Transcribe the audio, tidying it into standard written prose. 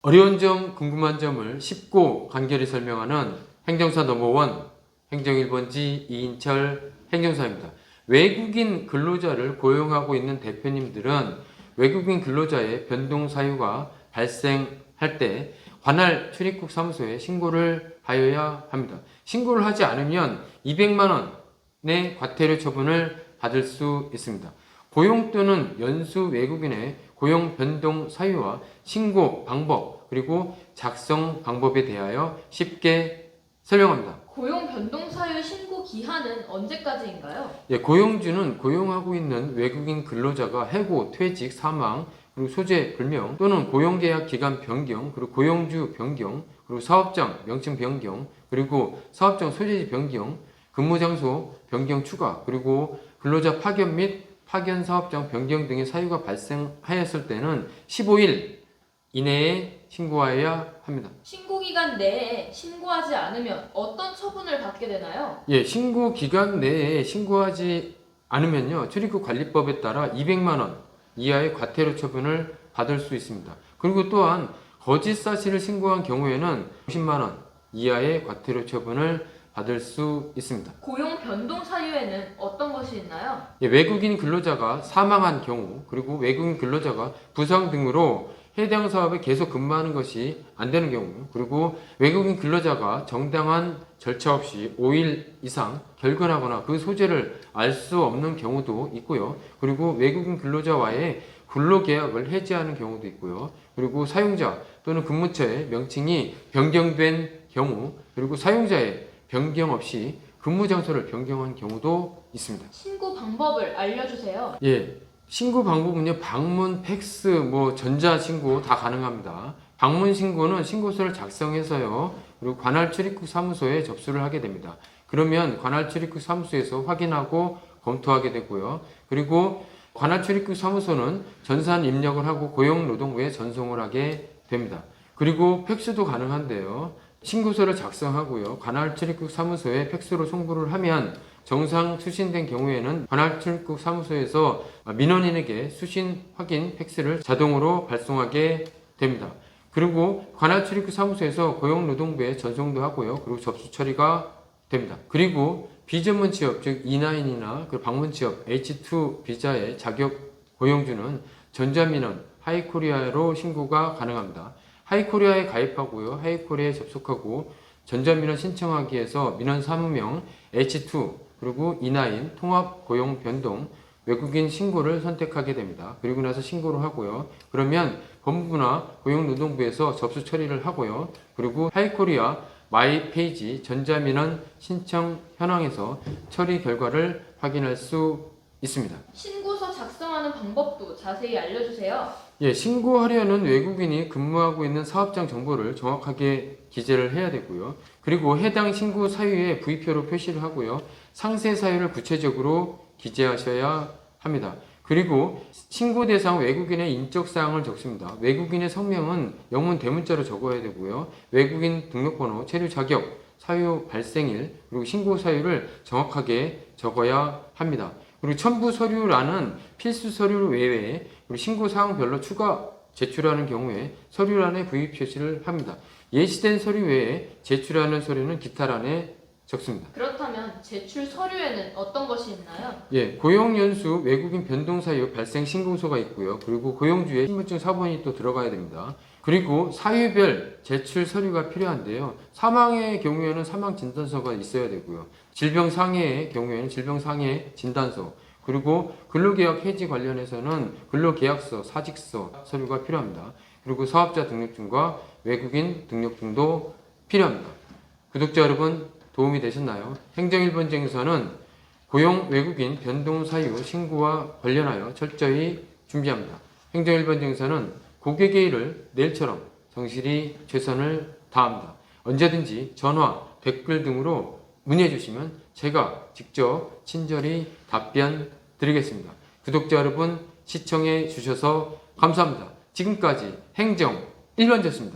어려운 점, 궁금한 점을 쉽고 간결히 설명하는 행정사 넘버원 행정 1번지 이인철 행정사입니다. 외국인 근로자를 고용하고 있는 대표님들은 외국인 근로자의 변동 사유가 발생할 때 관할 출입국 사무소에 신고를 하여야 합니다. 신고를 하지 않으면 200만 원의 과태료 처분을 받을 수 있습니다. 고용 또는 연수 외국인의 고용 변동 사유와 신고 방법 그리고 작성 방법에 대하여 쉽게 설명합니다. 고용 변동 사유 신고 기한은 언제까지인가요? 고용주는 고용하고 있는 외국인 근로자가 해고, 퇴직, 사망, 그리고 소재 불명 또는 고용계약 기간 변경, 그리고 고용주 변경, 그리고 사업장 명칭 변경, 그리고 사업장 소재지 변경, 근무장소 변경 추가, 그리고 근로자 파견 및 파견 사업장 변경 등의 사유가 발생하였을 때는 15일 이내에 신고하여야 합니다. 신고 기간 내에 신고하지 않으면 어떤 처분을 받게 되나요? 신고 기간 내에 신고하지 않으면요, 출입국 관리법에 따라 200만 원 이하의 과태료 처분을 받을 수 있습니다. 그리고 또한 거짓 사실을 신고한 경우에는 50만 원 이하의 과태료 처분을 받을 수 있습니다. 고용 변동 사유에는 어떤 것이 있나요? 외국인 근로자가 사망한 경우, 그리고 외국인 근로자가 부상 등으로 해당 사업에 계속 근무하는 것이 안 되는 경우, 그리고 외국인 근로자가 정당한 절차 없이 5일 이상 결근하거나 그 소재를 알 수 없는 경우도 있고요. 그리고 외국인 근로자와의 근로계약을 해지하는 경우도 있고요. 그리고 사용자 또는 근무처의 명칭이 변경된 경우, 그리고 사용자의 변경 없이 근무 장소를 변경한 경우도 있습니다. 신고 방법을 알려주세요. 신고 방법은요, 방문, 팩스, 전자 신고 다 가능합니다. 방문 신고는 신고서를 작성해서요, 그리고 관할 출입국 사무소에 접수를 하게 됩니다. 그러면 관할 출입국 사무소에서 확인하고 검토하게 되고요. 그리고 관할 출입국 사무소는 전산 입력을 하고 고용노동부에 전송을 하게 됩니다. 그리고 팩스도 가능한데요. 신고서를 작성하고요, 관할 출입국 사무소에 팩스로 송부를 하면 정상 수신된 경우에는 관할 출입국 사무소에서 민원인에게 수신 확인 팩스를 자동으로 발송하게 됩니다. 그리고 관할 출입국 사무소에서 고용노동부에 전송도 하고요, 그리고 접수 처리가 됩니다. 그리고 비전문 취업, 즉 E9이나 방문 취업 H2 비자의 자격 고용주는 전자민원 하이코리아로 신고가 가능합니다. 하이코리아에 가입하고요, 하이코리아에 접속하고 전자민원 신청하기 위해서 민원 사무명 H2 그리고 E9 통합 고용 변동 외국인 신고를 선택하게 됩니다. 그리고 나서 신고를 하고요. 그러면 법무부나 고용노동부에서 접수 처리를 하고요. 그리고 하이코리아 마이 페이지 전자민원 신청 현황에서 처리 결과를 확인할 수 있습니다. 신고서 작성하는 방법도 자세히 알려주세요. 신고하려는 외국인이 근무하고 있는 사업장 정보를 정확하게 기재를 해야 되고요. 그리고 해당 신고 사유에 부의표로 표시를 하고요. 상세 사유를 구체적으로 기재하셔야 합니다. 그리고 신고 대상 외국인의 인적 사항을 적습니다. 외국인의 성명은 영문 대문자로 적어야 되고요. 외국인 등록번호, 체류 자격, 사유 발생일, 그리고 신고 사유를 정확하게 적어야 합니다. 그리고 첨부 서류란은 필수 서류 외에 그리고 신고 사항별로 추가 제출하는 경우에 서류란에 부의 표시를 합니다. 예시된 서류 외에 제출하는 서류는 기타란에 적습니다. 그렇다면 제출 서류에는 어떤 것이 있나요? 고용연수 외국인 변동 사유 발생 신고서가 있고요. 그리고 고용주의 신분증 사본이 또 들어가야 됩니다. 그리고 사유별 제출 서류가 필요한데요. 사망의 경우에는 사망 진단서가 있어야 되고요. 질병 상해의 경우에는 질병 상해 진단서, 그리고 근로계약 해지 관련해서는 근로계약서, 사직서 서류가 필요합니다. 그리고 사업자 등록증과 외국인 등록증도 필요합니다. 구독자 여러분, 도움이 되셨나요? 행정 1번지 행사는 고용 외국인 변동 사유 신고와 관련하여 철저히 준비합니다. 행정 1번지 행사는 고객의 일을 내일처럼 성실히 최선을 다합니다. 언제든지 전화, 댓글 등으로 문의해 주시면 제가 직접 친절히 답변 드리겠습니다. 구독자 여러분, 시청해 주셔서 감사합니다. 지금까지 행정 1번지였습니다.